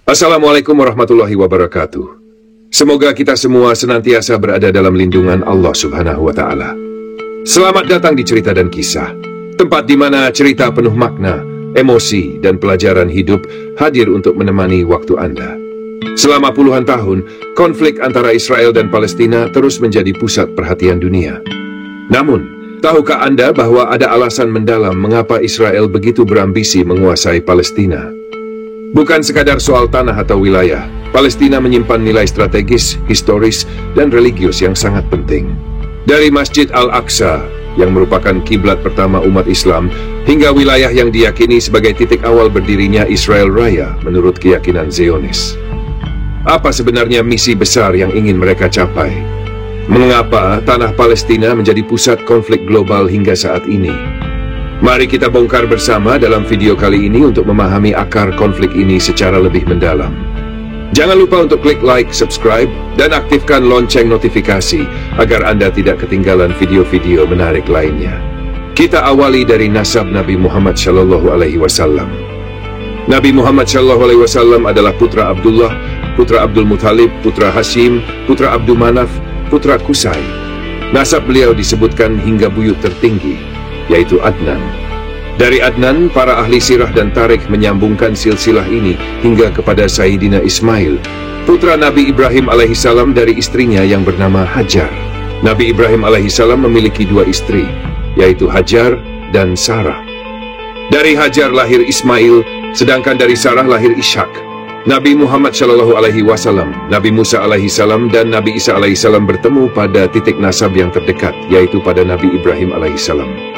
Assalamualaikum warahmatullahi wabarakatuh. Semoga kita semua senantiasa berada dalam lindungan Allah Subhanahu wa Ta'ala. Selamat datang di Cerita dan Kisah, tempat di mana cerita penuh makna, emosi, dan pelajaran hidup hadir untuk menemani waktu Anda. Selama puluhan tahun, konflik antara Israel dan Palestina terus menjadi pusat perhatian dunia. Namun, tahukah Anda bahwa ada alasan mendalam mengapa Israel begitu berambisi menguasai Palestina? Bukan sekadar soal tanah atau wilayah, Palestina menyimpan nilai strategis, historis, dan religius yang sangat penting. Dari Masjid Al-Aqsa, yang merupakan kiblat pertama umat Islam, hingga wilayah yang diyakini sebagai titik awal berdirinya Israel Raya menurut keyakinan Zionis. Apa sebenarnya misi besar yang ingin mereka capai? Mengapa tanah Palestina menjadi pusat konflik global hingga saat ini? Mari kita bongkar bersama dalam video kali ini untuk memahami akar konflik ini secara lebih mendalam. Jangan lupa untuk klik like, subscribe, dan aktifkan lonceng notifikasi agar Anda tidak ketinggalan video-video menarik lainnya. Kita awali dari nasab Nabi Muhammad SAW. Nabi Muhammad SAW adalah putra Abdullah, putra Abdul Muthalib, putra Hashim, putra Abdul Manaf, putra Qusay. Nasab beliau disebutkan hingga buyut tertinggi, yaitu Adnan. Dari Adnan, para ahli sirah dan tarikh menyambungkan silsilah ini hingga kepada Sayyidina Ismail, putra Nabi Ibrahim alaihissalam dari istrinya yang bernama Hajar. Nabi Ibrahim alaihissalam memiliki dua istri, yaitu Hajar dan Sarah. Dari Hajar lahir Ismail, sedangkan dari Sarah lahir Ishak. Nabi Muhammad SAW, Nabi Musa alaihissalam, dan Nabi Isa alaihissalam bertemu pada titik nasab yang terdekat, yaitu pada Nabi Ibrahim alaihissalam.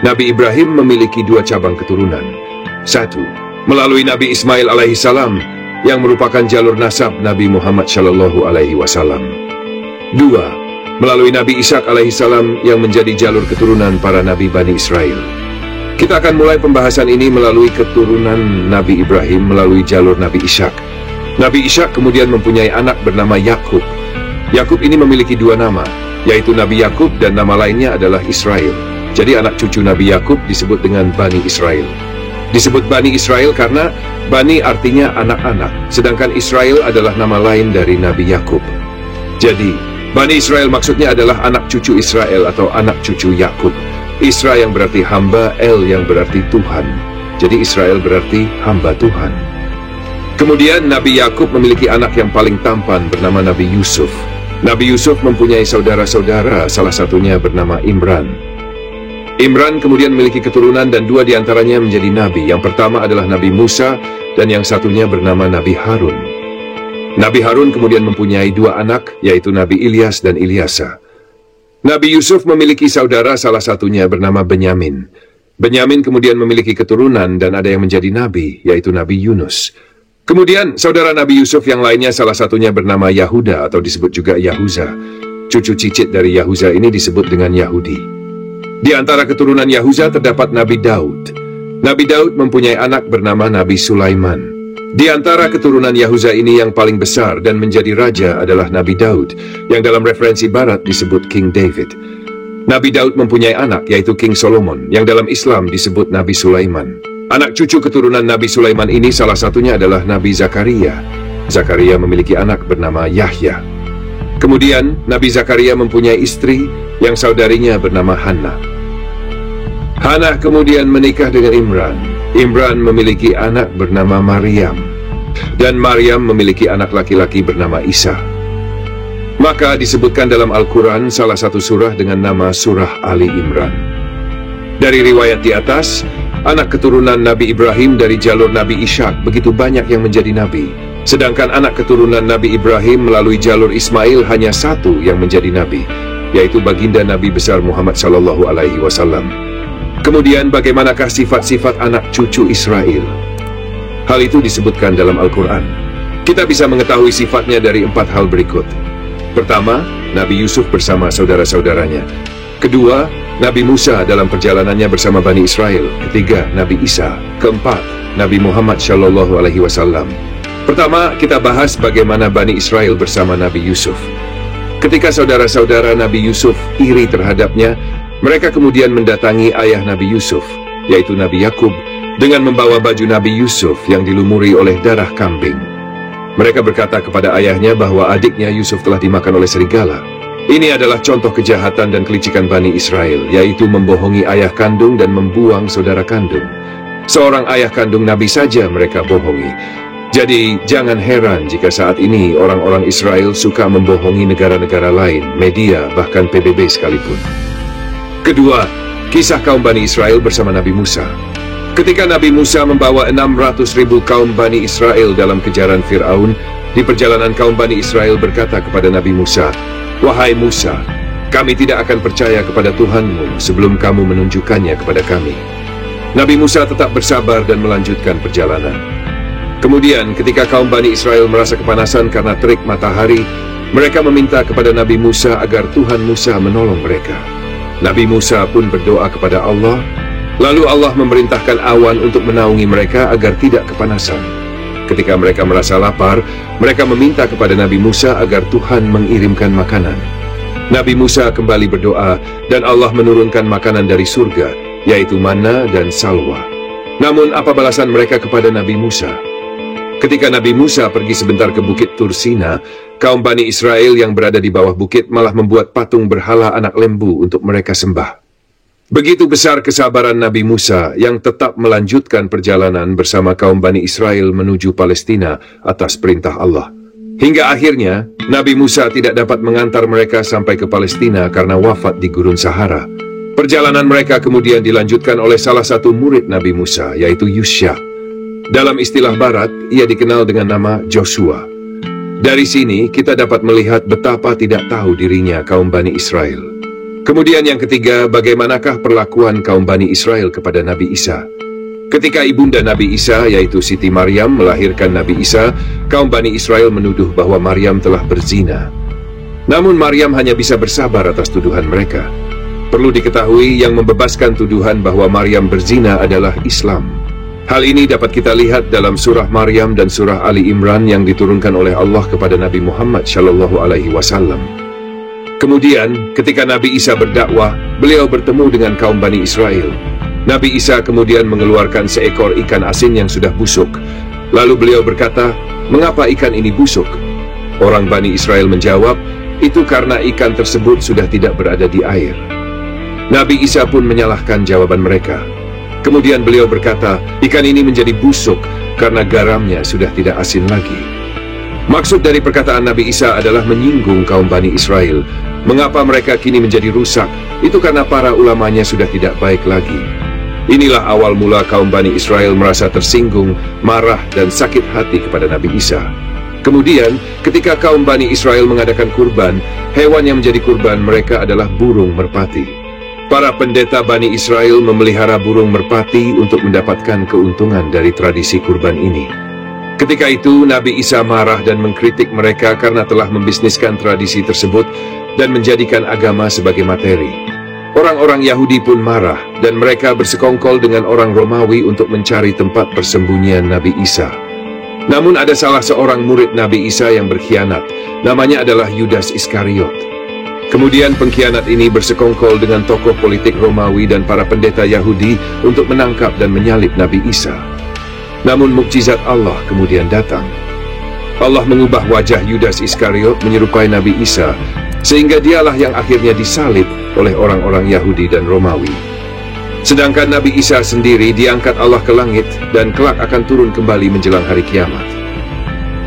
Nabi Ibrahim memiliki dua cabang keturunan. Satu, melalui Nabi Ismail alaihissalam, yang merupakan jalur nasab Nabi Muhammad SAW. Dua, melalui Nabi Ishak alaihissalam, yang menjadi jalur keturunan para Nabi Bani Israel. Kita akan mulai pembahasan ini melalui keturunan Nabi Ibrahim melalui jalur Nabi Ishak. Nabi Ishak kemudian mempunyai anak bernama Yakub. Yakub ini memiliki dua nama, yaitu Nabi Yakub dan nama lainnya adalah Israel. Jadi anak cucu Nabi Yakub disebut dengan Bani Israel. Disebut Bani Israel karena Bani artinya anak-anak, sedangkan Israel adalah nama lain dari Nabi Yakub. Jadi, Bani Israel maksudnya adalah anak cucu Israel atau anak cucu Yakub. Isra yang berarti hamba, El yang berarti Tuhan. Jadi Israel berarti hamba Tuhan. Kemudian Nabi Yakub memiliki anak yang paling tampan bernama Nabi Yusuf. Nabi Yusuf mempunyai saudara-saudara, salah satunya bernama Imran. Imran kemudian memiliki keturunan dan dua diantaranya menjadi nabi. Yang pertama adalah Nabi Musa dan yang satunya bernama Nabi Harun. Nabi Harun kemudian mempunyai dua anak, yaitu Nabi Ilyas dan Ilyasa. Nabi Yusuf memiliki saudara, salah satunya bernama Benyamin. Benyamin kemudian memiliki keturunan dan ada yang menjadi nabi, yaitu Nabi Yunus. Kemudian saudara Nabi Yusuf yang lainnya salah satunya bernama Yahuda atau disebut juga Yahuza. Cucu cicit dari Yahuza ini disebut dengan Yahudi. Di antara keturunan Yahuza terdapat Nabi Daud. Nabi Daud mempunyai anak bernama Nabi Sulaiman. Di antara keturunan Yahuza ini yang paling besar dan menjadi raja adalah Nabi Daud, yang dalam referensi barat disebut King David. Nabi Daud mempunyai anak, yaitu King Solomon, yang dalam Islam disebut Nabi Sulaiman. Anak cucu keturunan Nabi Sulaiman ini salah satunya adalah Nabi Zakaria. Zakaria memiliki anak bernama Yahya. Kemudian Nabi Zakaria mempunyai istri yang saudarinya bernama Hannah. Hannah kemudian menikah dengan Imran. Imran memiliki anak bernama Maryam. Dan Maryam memiliki anak laki-laki bernama Isa. Maka disebutkan dalam Al-Quran salah satu surah dengan nama Surah Ali Imran. Dari riwayat di atas, anak keturunan Nabi Ibrahim dari jalur Nabi Ishak begitu banyak yang menjadi nabi. Sedangkan anak keturunan Nabi Ibrahim melalui jalur Ismail hanya satu yang menjadi nabi, yaitu baginda Nabi besar Muhammad SAW. Kemudian bagaimanakah sifat-sifat anak cucu Israel? Hal itu disebutkan dalam Al-Quran. Kita bisa mengetahui sifatnya dari 4 hal berikut. Pertama, Nabi Yusuf bersama saudara-saudaranya. Kedua, Nabi Musa dalam perjalanannya bersama Bani Israel. Ketiga, Nabi Isa. Keempat, Nabi Muhammad SAW. Pertama, kita bahas bagaimana Bani Israel bersama Nabi Yusuf. Ketika saudara-saudara Nabi Yusuf iri terhadapnya, mereka kemudian mendatangi ayah Nabi Yusuf, yaitu Nabi Yakub, dengan membawa baju Nabi Yusuf yang dilumuri oleh darah kambing. Mereka berkata kepada ayahnya bahwa adiknya Yusuf telah dimakan oleh serigala. Ini adalah contoh kejahatan dan kelicikan Bani Israel, yaitu membohongi ayah kandung dan membuang saudara kandung. Seorang ayah kandung Nabi saja mereka bohongi. Jadi jangan heran jika saat ini orang-orang Israel suka membohongi negara-negara lain, media, bahkan PBB sekalipun. Kedua, kisah kaum Bani Israel bersama Nabi Musa. Ketika Nabi Musa membawa 600.000 kaum Bani Israel dalam kejaran Fir'aun, di perjalanan kaum Bani Israel berkata kepada Nabi Musa, "Wahai Musa, kami tidak akan percaya kepada Tuhanmu sebelum kamu menunjukkannya kepada kami." Nabi Musa tetap bersabar dan melanjutkan perjalanan. Kemudian ketika kaum Bani Israel merasa kepanasan karena terik matahari, mereka meminta kepada Nabi Musa agar Tuhan Musa menolong mereka. Nabi Musa pun berdoa kepada Allah. Lalu Allah memerintahkan awan untuk menaungi mereka agar tidak kepanasan. Ketika mereka merasa lapar, mereka meminta kepada Nabi Musa agar Tuhan mengirimkan makanan. Nabi Musa kembali berdoa, dan Allah menurunkan makanan dari surga, yaitu manna dan salwa. Namun apa balasan mereka kepada Nabi Musa? Ketika Nabi Musa pergi sebentar ke bukit Tursina, kaum Bani Israel yang berada di bawah bukit malah membuat patung berhala anak lembu untuk mereka sembah. Begitu besar kesabaran Nabi Musa yang tetap melanjutkan perjalanan bersama kaum Bani Israel menuju Palestina atas perintah Allah. Hingga akhirnya, Nabi Musa tidak dapat mengantar mereka sampai ke Palestina karena wafat di Gurun Sahara. Perjalanan mereka kemudian dilanjutkan oleh salah satu murid Nabi Musa, yaitu Yusya. Dalam istilah Barat, ia dikenal dengan nama Joshua. Dari sini, kita dapat melihat betapa tidak tahu dirinya kaum Bani Israel. Kemudian yang ketiga, bagaimanakah perlakuan kaum Bani Israel kepada Nabi Isa? Ketika ibunda Nabi Isa, yaitu Siti Maryam, melahirkan Nabi Isa, kaum Bani Israel menuduh bahwa Maryam telah berzina. Namun Maryam hanya bisa bersabar atas tuduhan mereka. Perlu diketahui yang membebaskan tuduhan bahwa Maryam berzina adalah Islam. Hal ini dapat kita lihat dalam surah Maryam dan surah Ali Imran yang diturunkan oleh Allah kepada Nabi Muhammad SAW. Kemudian, ketika Nabi Isa berdakwah, beliau bertemu dengan kaum Bani Israel. Nabi Isa kemudian mengeluarkan seekor ikan asin yang sudah busuk. Lalu beliau berkata, "Mengapa ikan ini busuk?" Orang Bani Israel menjawab, "Itu karena ikan tersebut sudah tidak berada di air." Nabi Isa pun menyalahkan jawaban mereka. Kemudian beliau berkata, "Ikan ini menjadi busuk karena garamnya sudah tidak asin lagi." Maksud dari perkataan Nabi Isa adalah menyinggung kaum Bani Israel. Mengapa mereka kini menjadi rusak? Itu karena para ulamanya sudah tidak baik lagi. Inilah awal mula kaum Bani Israel merasa tersinggung, marah, dan sakit hati kepada Nabi Isa. Kemudian, ketika kaum Bani Israel mengadakan kurban, hewan yang menjadi kurban mereka adalah burung merpati. Para pendeta Bani Israel memelihara burung merpati untuk mendapatkan keuntungan dari tradisi kurban ini. Ketika itu, Nabi Isa marah dan mengkritik mereka karena telah membisniskan tradisi tersebut dan menjadikan agama sebagai materi. Orang-orang Yahudi pun marah, dan mereka bersekongkol dengan orang Romawi untuk mencari tempat persembunyian Nabi Isa. Namun ada salah seorang murid Nabi Isa yang berkhianat, namanya adalah Yudas Iskariot. Kemudian pengkhianat ini bersekongkol dengan tokoh politik Romawi dan para pendeta Yahudi untuk menangkap dan menyalib Nabi Isa. Namun mukjizat Allah kemudian datang. Allah mengubah wajah Yudas Iskariot menyerupai Nabi Isa, sehingga dialah yang akhirnya disalib oleh orang-orang Yahudi dan Romawi. Sedangkan Nabi Isa sendiri diangkat Allah ke langit dan kelak akan turun kembali menjelang hari kiamat.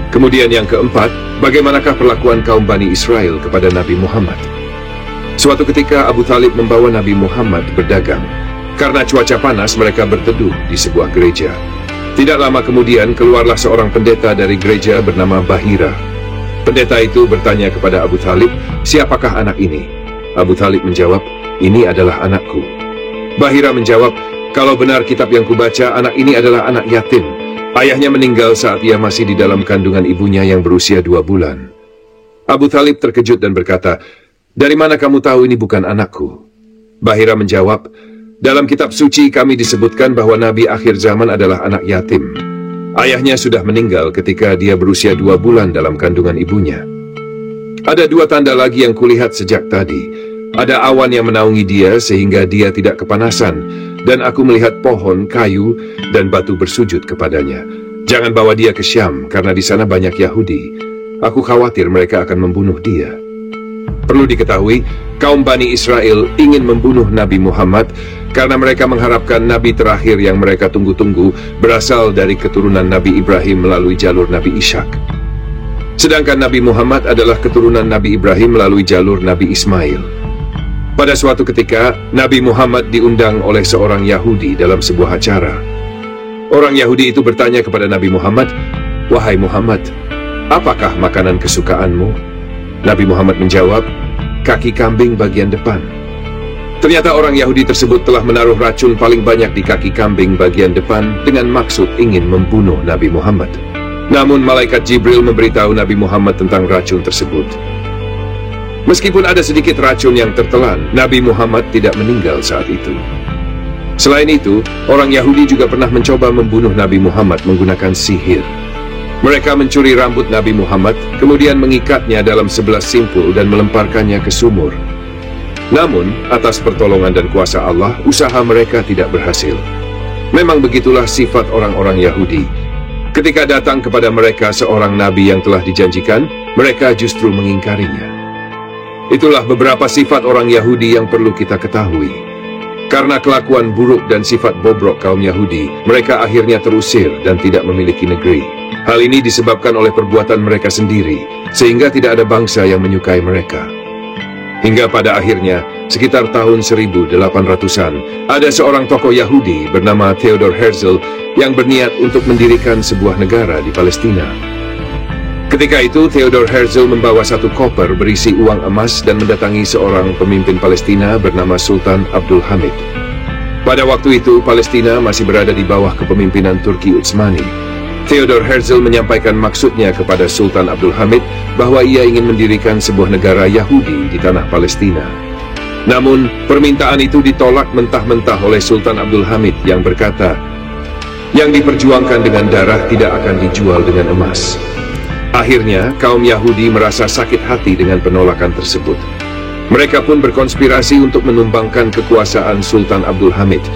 Kemudian yang keempat, bagaimanakah perlakuan kaum Bani Israel kepada Nabi Muhammad? Suatu ketika Abu Thalib membawa Nabi Muhammad berdagang. Karena cuaca panas, mereka berteduh di sebuah gereja. Tidak lama kemudian keluarlah seorang pendeta dari gereja bernama Bahira. Pendeta itu bertanya kepada Abu Thalib, "Siapakah anak ini?" Abu Thalib menjawab, "Ini adalah anakku." Bahira menjawab, "Kalau benar kitab yang kubaca, anak ini adalah anak yatim. Ayahnya meninggal saat ia masih di dalam kandungan ibunya yang berusia 2 bulan." Abu Thalib terkejut dan berkata, "Dari mana kamu tahu ini bukan anakku?" Bahira menjawab, "Dalam kitab suci kami disebutkan bahwa Nabi akhir zaman adalah anak yatim. Ayahnya sudah meninggal ketika dia berusia 2 bulan dalam kandungan ibunya. Ada 2 tanda lagi yang kulihat sejak tadi. Ada awan yang menaungi dia sehingga dia tidak kepanasan, dan aku melihat pohon, kayu, dan batu bersujud kepadanya. Jangan bawa dia ke Syam, karena di sana banyak Yahudi. Aku khawatir mereka akan membunuh dia. Perlu diketahui, kaum Bani Israel ingin membunuh Nabi Muhammad karena mereka mengharapkan Nabi terakhir yang mereka tunggu-tunggu berasal dari keturunan Nabi Ibrahim melalui jalur Nabi Ishak. Sedangkan Nabi Muhammad adalah keturunan Nabi Ibrahim melalui jalur Nabi Ismail. Pada suatu ketika, Nabi Muhammad diundang oleh seorang Yahudi dalam sebuah acara. Orang Yahudi itu bertanya kepada Nabi Muhammad, "Wahai Muhammad, apakah makanan kesukaanmu?" Nabi Muhammad menjawab, "Kaki kambing bagian depan." Ternyata orang Yahudi tersebut telah menaruh racun paling banyak di kaki kambing bagian depan dengan maksud ingin membunuh Nabi Muhammad. Namun malaikat Jibril memberitahu Nabi Muhammad tentang racun tersebut. Meskipun ada sedikit racun yang tertelan, Nabi Muhammad tidak meninggal saat itu. Selain itu, orang Yahudi juga pernah mencoba membunuh Nabi Muhammad menggunakan sihir. Mereka mencuri rambut Nabi Muhammad, kemudian mengikatnya dalam 11 simpul dan melemparkannya ke sumur. Namun, atas pertolongan dan kuasa Allah, usaha mereka tidak berhasil. Memang begitulah sifat orang-orang Yahudi. Ketika datang kepada mereka seorang nabi yang telah dijanjikan, mereka justru mengingkarinya. Itulah beberapa sifat orang Yahudi yang perlu kita ketahui. Karena kelakuan buruk dan sifat bobrok kaum Yahudi, mereka akhirnya terusir dan tidak memiliki negeri. Hal ini disebabkan oleh perbuatan mereka sendiri, sehingga tidak ada bangsa yang menyukai mereka. Hingga pada akhirnya, sekitar tahun 1800-an, ada seorang tokoh Yahudi bernama Theodor Herzl yang berniat untuk mendirikan sebuah negara di Palestina. Ketika itu, Theodor Herzl membawa satu koper berisi uang emas dan mendatangi seorang pemimpin Palestina bernama Sultan Abdul Hamid. Pada waktu itu, Palestina masih berada di bawah kepemimpinan Turki Utsmani. Theodor Herzl menyampaikan maksudnya kepada Sultan Abdul Hamid bahwa ia ingin mendirikan sebuah negara Yahudi di tanah Palestina. Namun, permintaan itu ditolak mentah-mentah oleh Sultan Abdul Hamid yang berkata, "Yang diperjuangkan dengan darah tidak akan dijual dengan emas." Akhirnya, kaum Yahudi merasa sakit hati dengan penolakan tersebut. Mereka pun berkonspirasi untuk menumbangkan kekuasaan Sultan Abdul Hamid,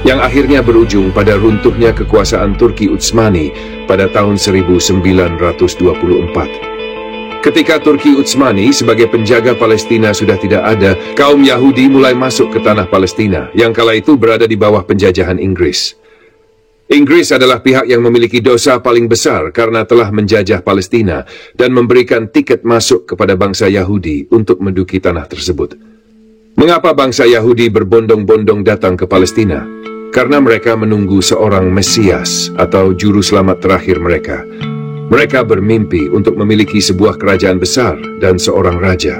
yang akhirnya berujung pada runtuhnya kekuasaan Turki Utsmani pada tahun 1924. Ketika Turki Utsmani sebagai penjaga Palestina sudah tidak ada, kaum Yahudi mulai masuk ke tanah Palestina, yang kala itu berada di bawah penjajahan Inggris. Inggris adalah pihak yang memiliki dosa paling besar karena telah menjajah Palestina dan memberikan tiket masuk kepada bangsa Yahudi untuk menduduki tanah tersebut. Mengapa bangsa Yahudi berbondong-bondong datang ke Palestina? Karena mereka menunggu seorang Mesias atau juru selamat terakhir mereka. Mereka bermimpi untuk memiliki sebuah kerajaan besar dan seorang raja.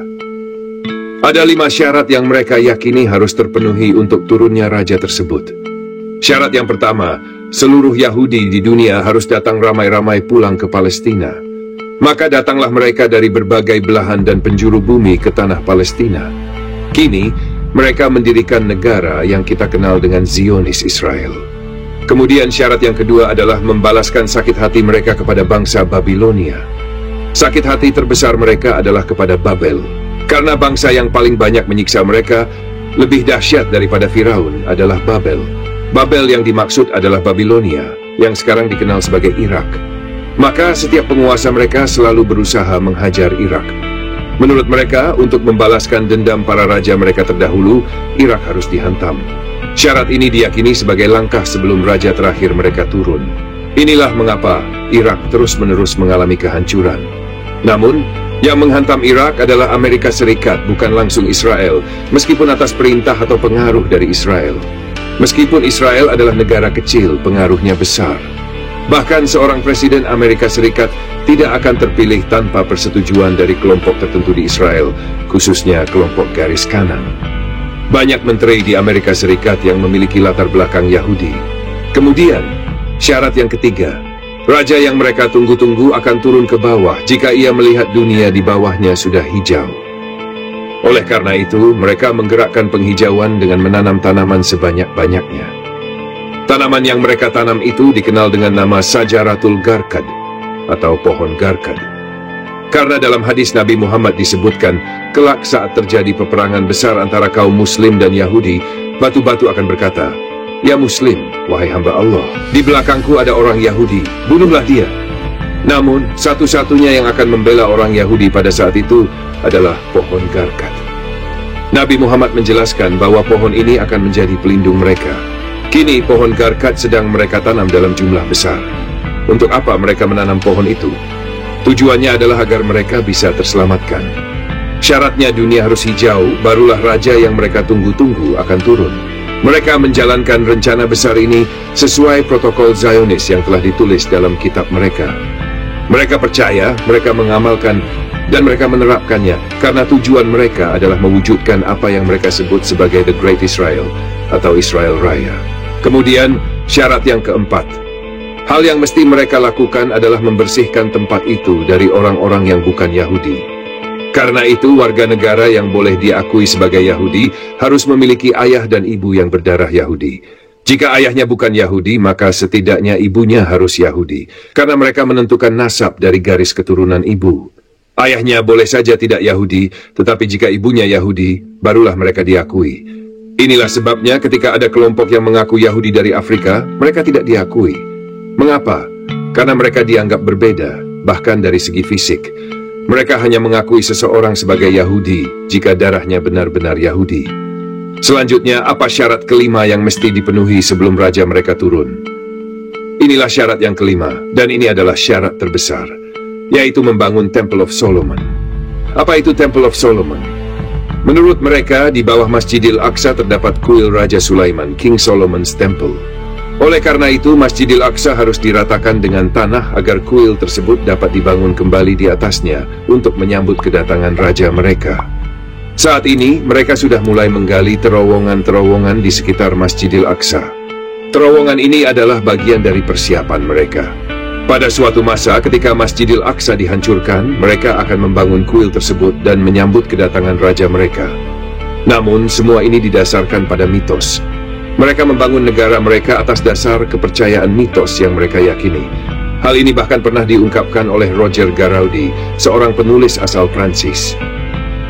Ada 5 syarat yang mereka yakini harus terpenuhi untuk turunnya raja tersebut. Syarat yang pertama, seluruh Yahudi di dunia harus datang ramai-ramai pulang ke Palestina. Maka datanglah mereka dari berbagai belahan dan penjuru bumi ke tanah Palestina. Kini, mereka mendirikan negara yang kita kenal dengan Zionis Israel. Kemudian syarat yang kedua adalah membalaskan sakit hati mereka kepada bangsa Babilonia. Sakit hati terbesar mereka adalah kepada Babel. Karena bangsa yang paling banyak menyiksa mereka, lebih dahsyat daripada Firaun adalah Babel. Babel yang dimaksud adalah Babilonia, yang sekarang dikenal sebagai Irak. Maka setiap penguasa mereka selalu berusaha menghajar Irak. Menurut mereka, untuk membalaskan dendam para raja mereka terdahulu, Irak harus dihantam. Syarat ini diyakini sebagai langkah sebelum raja terakhir mereka turun. Inilah mengapa Irak terus-menerus mengalami kehancuran. Namun, yang menghantam Irak adalah Amerika Serikat, bukan langsung Israel, meskipun atas perintah atau pengaruh dari Israel. Meskipun Israel adalah negara kecil, pengaruhnya besar. Bahkan seorang presiden Amerika Serikat tidak akan terpilih tanpa persetujuan dari kelompok tertentu di Israel, khususnya kelompok garis kanan. Banyak menteri di Amerika Serikat yang memiliki latar belakang Yahudi. Kemudian, syarat yang ketiga, raja yang mereka tunggu-tunggu akan turun ke bawah jika ia melihat dunia di bawahnya sudah hijau. Oleh karena itu, mereka menggerakkan penghijauan dengan menanam tanaman sebanyak-banyaknya. Tanaman yang mereka tanam itu dikenal dengan nama Sajaratul Garkad, atau pohon Garkad. Karena dalam hadis Nabi Muhammad disebutkan, kelak saat terjadi peperangan besar antara kaum Muslim dan Yahudi, batu-batu akan berkata, "Ya Muslim, wahai hamba Allah, di belakangku ada orang Yahudi, bunuhlah dia." Namun, satu-satunya yang akan membela orang Yahudi pada saat itu adalah pohon garkat. Nabi Muhammad menjelaskan bahwa pohon ini akan menjadi pelindung mereka. Kini pohon garkat sedang mereka tanam dalam jumlah besar. Untuk apa mereka menanam pohon itu? Tujuannya adalah agar mereka bisa terselamatkan. Syaratnya dunia harus hijau, barulah raja yang mereka tunggu-tunggu akan turun. Mereka menjalankan rencana besar ini sesuai protokol Zionis yang telah ditulis dalam kitab mereka. Mereka percaya, mereka mengamalkan, dan mereka menerapkannya karena tujuan mereka adalah mewujudkan apa yang mereka sebut sebagai The Great Israel atau Israel Raya. Kemudian, syarat yang keempat. Hal yang mesti mereka lakukan adalah membersihkan tempat itu dari orang-orang yang bukan Yahudi. Karena itu, warga negara yang boleh diakui sebagai Yahudi harus memiliki ayah dan ibu yang berdarah Yahudi. Jika ayahnya bukan Yahudi, maka setidaknya ibunya harus Yahudi, karena mereka menentukan nasab dari garis keturunan ibu. Ayahnya boleh saja tidak Yahudi, tetapi jika ibunya Yahudi, barulah mereka diakui. Inilah sebabnya ketika ada kelompok yang mengaku Yahudi dari Afrika, mereka tidak diakui. Mengapa? Karena mereka dianggap berbeda, bahkan dari segi fisik. Mereka hanya mengakui seseorang sebagai Yahudi jika darahnya benar-benar Yahudi. Selanjutnya, apa syarat kelima yang mesti dipenuhi sebelum raja mereka turun? Inilah syarat yang kelima, dan ini adalah syarat terbesar, yaitu membangun Temple of Solomon. Apa itu Temple of Solomon? Menurut mereka, di bawah Masjidil Aqsa terdapat kuil Raja Sulaiman, King Solomon's Temple. Oleh karena itu, Masjidil Aqsa harus diratakan dengan tanah agar kuil tersebut dapat dibangun kembali di atasnya untuk menyambut kedatangan raja mereka. Saat ini, mereka sudah mulai menggali terowongan-terowongan di sekitar Masjidil Aqsa. Terowongan ini adalah bagian dari persiapan mereka. Pada suatu masa ketika Masjidil Aqsa dihancurkan, mereka akan membangun kuil tersebut dan menyambut kedatangan raja mereka. Namun, semua ini didasarkan pada mitos. Mereka membangun negara mereka atas dasar kepercayaan mitos yang mereka yakini. Hal ini bahkan pernah diungkapkan oleh Roger Garaudi, seorang penulis asal Prancis.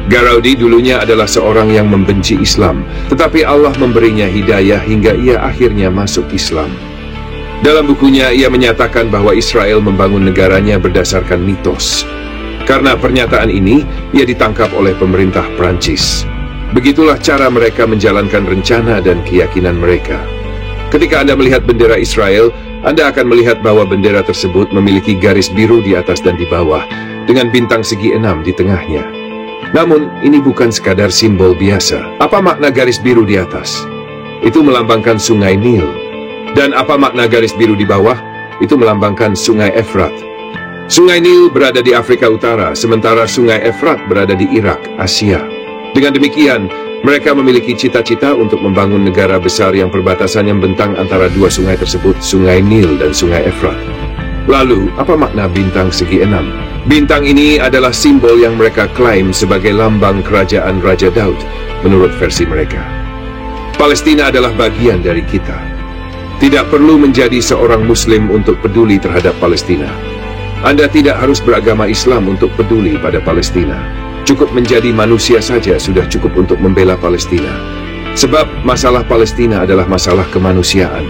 Garaudi dulunya adalah seorang yang membenci Islam, tetapi Allah memberinya hidayah hingga ia akhirnya masuk Islam. Dalam bukunya, ia menyatakan bahwa Israel membangun negaranya berdasarkan mitos. Karena pernyataan ini, ia ditangkap oleh pemerintah Prancis. Begitulah cara mereka menjalankan rencana dan keyakinan mereka. Ketika Anda melihat bendera Israel, Anda akan melihat bahwa bendera tersebut memiliki garis biru di atas dan di bawah, dengan bintang segi 6 di tengahnya. Namun, ini bukan sekadar simbol biasa. Apa makna garis biru di atas? Itu melambangkan sungai Nil. Dan apa makna garis biru di bawah? Itu melambangkan sungai Efrat. Sungai Nil berada di Afrika Utara, sementara sungai Efrat berada di Irak, Asia. Dengan demikian, mereka memiliki cita-cita untuk membangun negara besar yang perbatasannya membentang antara dua sungai tersebut, sungai Nil dan sungai Efrat. Lalu, apa makna bintang segi 6? Bintang ini adalah simbol yang mereka klaim sebagai lambang kerajaan Raja Daud, menurut versi mereka. Palestina adalah bagian dari kita. Tidak perlu menjadi seorang Muslim untuk peduli terhadap Palestina. Anda tidak harus beragama Islam untuk peduli pada Palestina. Cukup menjadi manusia saja sudah cukup untuk membela Palestina. Sebab masalah Palestina adalah masalah kemanusiaan.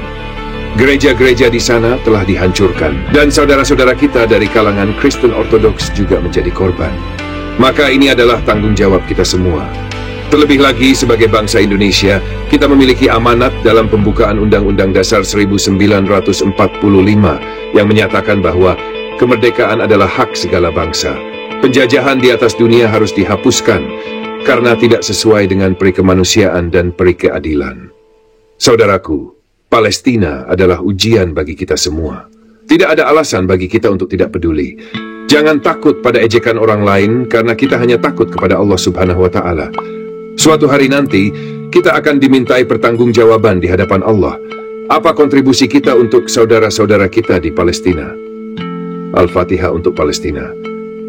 Gereja-gereja di sana telah dihancurkan, dan saudara-saudara kita dari kalangan Kristen Ortodoks juga menjadi korban. Maka ini adalah tanggung jawab kita semua. Terlebih lagi sebagai bangsa Indonesia, kita memiliki amanat dalam pembukaan Undang-Undang Dasar 1945 yang menyatakan bahwa kemerdekaan adalah hak segala bangsa. Penjajahan di atas dunia harus dihapuskan karena tidak sesuai dengan peri kemanusiaan dan peri keadilan. Saudaraku, Palestina adalah ujian bagi kita semua. Tidak ada alasan bagi kita untuk tidak peduli. Jangan takut pada ejekan orang lain karena kita hanya takut kepada Allah Subhanahu wa Ta'ala. Suatu hari nanti, kita akan dimintai pertanggungjawaban di hadapan Allah. Apa kontribusi kita untuk saudara-saudara kita di Palestina? Al-Fatihah untuk Palestina.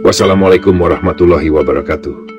Wassalamualaikum warahmatullahi wabarakatuh.